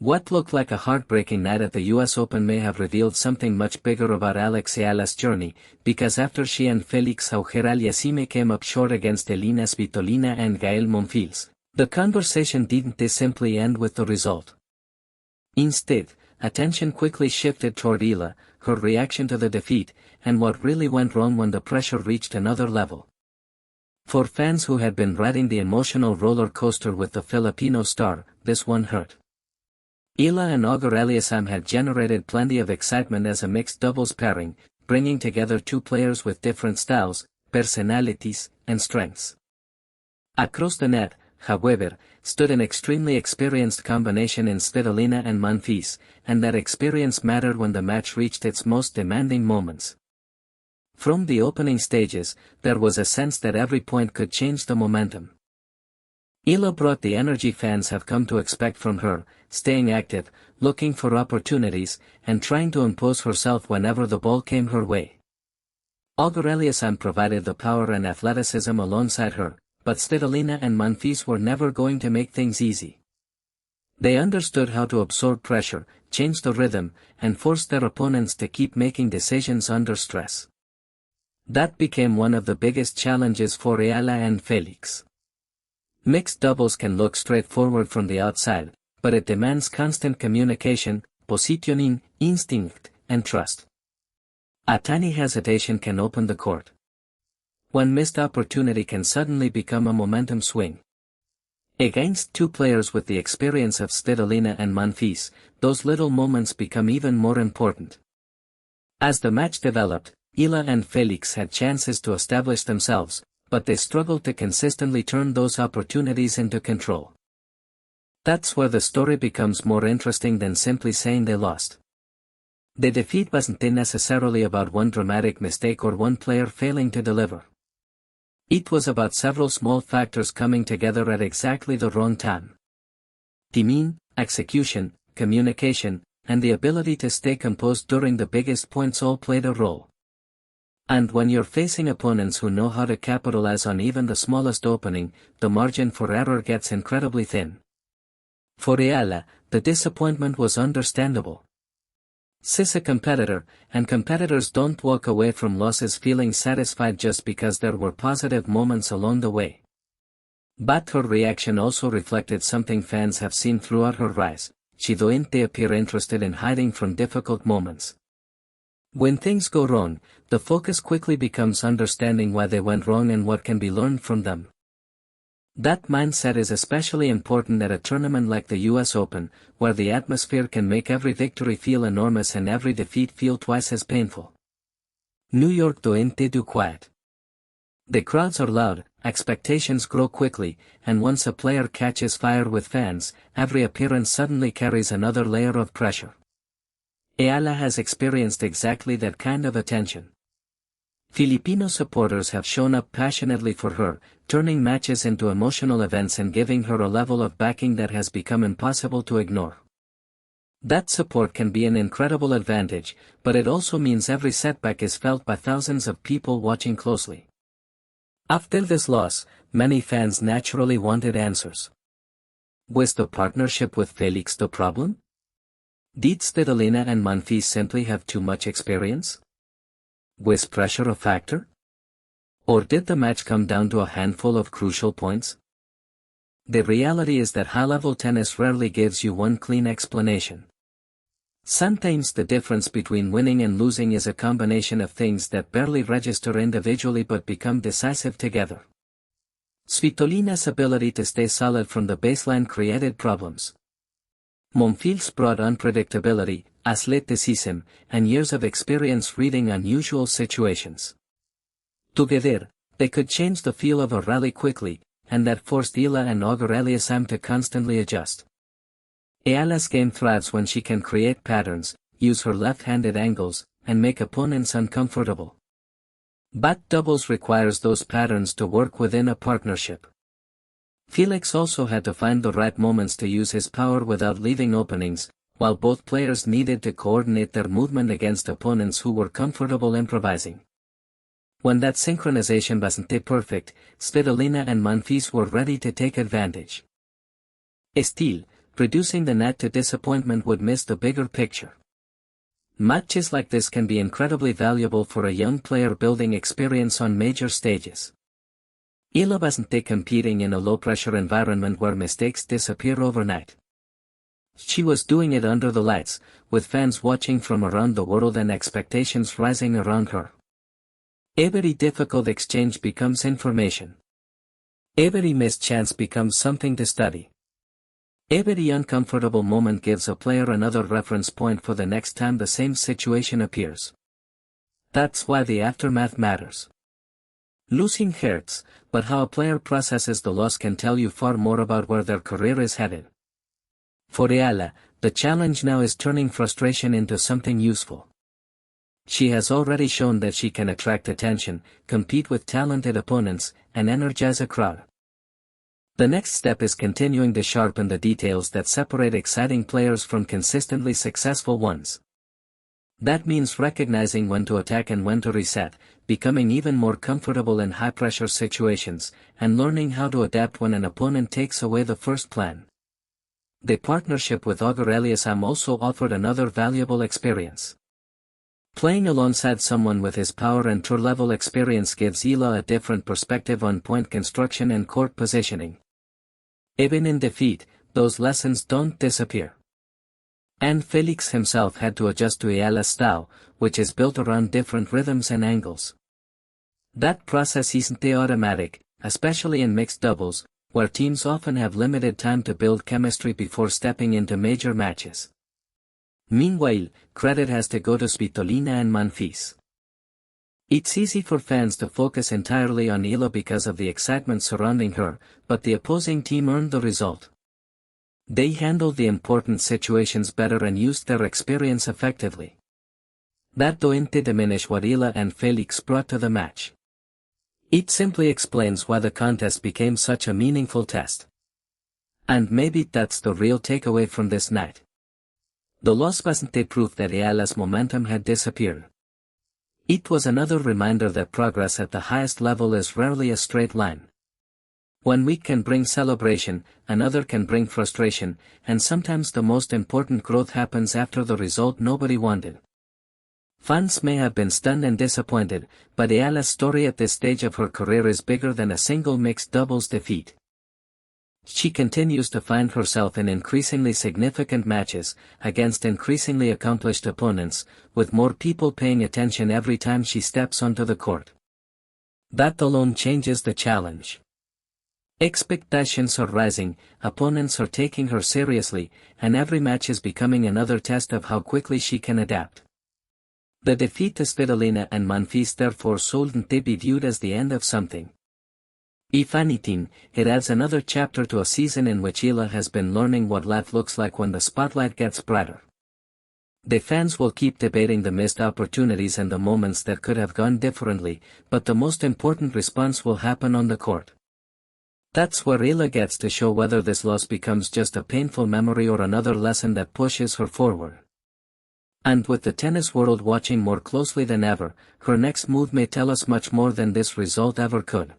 What looked like a heartbreaking night at the US Open may have revealed something much bigger about Eala's journey, because after she and Félix Auger-Aliassime came up short against Elina, Svitolina and Gaël Monfils, the conversation didn't simply end with the result. Instead, attention quickly shifted toward Eala, her reaction to the defeat, and what really went wrong when the pressure reached another level. For fans who had been riding the emotional roller coaster with the Filipino star, this one hurt. Eala and Auger-Aliassime had generated plenty of excitement as a mixed doubles pairing, bringing together two players with different styles, personalities, and strengths. Across the net, however, stood an extremely experienced combination in Svitolina and Monfils, and that experience mattered when the match reached its most demanding moments. From the opening stages, there was a sense that every point could change the momentum. Eala brought the energy fans have come to expect from her, staying active, looking for opportunities, and trying to impose herself whenever the ball came her way. Auger-Aliassime provided the power and athleticism alongside her, but Svitolina and Monfils were never going to make things easy. They understood how to absorb pressure, change the rhythm, and force their opponents to keep making decisions under stress. That became one of the biggest challenges for Eala and Félix. Mixed doubles can look straightforward from the outside, but it demands constant communication, positioning, instinct, and trust. A tiny hesitation can open the court. One missed opportunity can suddenly become a momentum swing. Against two players with the experience of Svitolina and Monfils, those little moments become even more important. As the match developed, Eala and Félix had chances to establish themselves, but they struggled to consistently turn those opportunities into control. That's where the story becomes more interesting than simply saying they lost. The defeat wasn't necessarily about one dramatic mistake or one player failing to deliver. It was about several small factors coming together at exactly the wrong time. Timing, execution, communication, and the ability to stay composed during the biggest points all played a role. And when you're facing opponents who know how to capitalize on even the smallest opening, the margin for error gets incredibly thin. For Eala, the disappointment was understandable. She's a competitor, and competitors don't walk away from losses feeling satisfied just because there were positive moments along the way. But her reaction also reflected something fans have seen throughout her rise: she doesn't appear interested in hiding from difficult moments. When things go wrong, the focus quickly becomes understanding why they went wrong and what can be learned from them. That mindset is especially important at a tournament like the US Open, where the atmosphere can make every victory feel enormous and every defeat feel twice as painful. New York doesn't do quiet. The crowds are loud, expectations grow quickly, and once a player catches fire with fans, every appearance suddenly carries another layer of pressure. Eala has experienced exactly that kind of attention. Filipino supporters have shown up passionately for her, turning matches into emotional events and giving her a level of backing that has become impossible to ignore. That support can be an incredible advantage, but it also means every setback is felt by thousands of people watching closely. After this loss, many fans naturally wanted answers. Was the partnership with Félix the problem? Did Svitolina and Monfils simply have too much experience? Was pressure a factor? Or did the match come down to a handful of crucial points? The reality is that high-level tennis rarely gives you one clean explanation. Sometimes the difference between winning and losing is a combination of things that barely register individually but become decisive together. Svitolina's ability to stay solid from the baseline created problems. Monfils brought unpredictability, athleticism, and years of experience reading unusual situations. Together, they could change the feel of a rally quickly, and that forced Eala and Auger-Aliassime to constantly adjust. Eala's game thrives when she can create patterns, use her left-handed angles, and make opponents uncomfortable. But doubles requires those patterns to work within a partnership. Félix also had to find the right moments to use his power without leaving openings, while both players needed to coordinate their movement against opponents who were comfortable improvising. When that synchronization wasn't perfect, Svitolina and Monfils were ready to take advantage. Still, reducing the net to disappointment would miss the bigger picture. Matches like this can be incredibly valuable for a young player building experience on major stages. Eala wasn't competing in a low-pressure environment where mistakes disappear overnight. She was doing it under the lights, with fans watching from around the world and expectations rising around her. Every difficult exchange becomes information. Every missed chance becomes something to study. Every uncomfortable moment gives a player another reference point for the next time the same situation appears. That's why the aftermath matters. Losing hurts, but how a player processes the loss can tell you far more about where their career is headed. For Eala, the challenge now is turning frustration into something useful. She has already shown that she can attract attention, compete with talented opponents, and energize a crowd. The next step is continuing to sharpen the details that separate exciting players from consistently successful ones. That means recognizing when to attack and when to reset, becoming even more comfortable in high-pressure situations, and learning how to adapt when an opponent takes away the first plan. The partnership with Auger-Aliassime also offered another valuable experience. Playing alongside someone with his power and tour-level experience gives Eala a different perspective on point construction and court positioning. Even in defeat, those lessons don't disappear. And Félix himself had to adjust to Eala's style, which is built around different rhythms and angles. That process isn't automatic, especially in mixed doubles, where teams often have limited time to build chemistry before stepping into major matches. Meanwhile, credit has to go to Svitolina and Monfils. It's easy for fans to focus entirely on Eala because of the excitement surrounding her, but the opposing team earned the result. They handled the important situations better and used their experience effectively. That doesn't diminish what Eala and Félix brought to the match. It simply explains why the contest became such a meaningful test. And maybe that's the real takeaway from this night. The loss wasn't a proof that Eala's momentum had disappeared. It was another reminder that progress at the highest level is rarely a straight line. One week can bring celebration, another can bring frustration, and sometimes the most important growth happens after the result nobody wanted. Fans may have been stunned and disappointed, but Eala's story at this stage of her career is bigger than a single mixed doubles defeat. She continues to find herself in increasingly significant matches, against increasingly accomplished opponents, with more people paying attention every time she steps onto the court. That alone changes the challenge. Expectations are rising, opponents are taking her seriously, and every match is becoming another test of how quickly she can adapt. The defeat to Svitolina and Monfils therefore shouldn't be viewed as the end of something. If anything, it adds another chapter to a season in which Eala has been learning what life looks like when the spotlight gets brighter. The fans will keep debating the missed opportunities and the moments that could have gone differently, but the most important response will happen on the court. That's where Eala gets to show whether this loss becomes just a painful memory or another lesson that pushes her forward. And with the tennis world watching more closely than ever, her next move may tell us much more than this result ever could.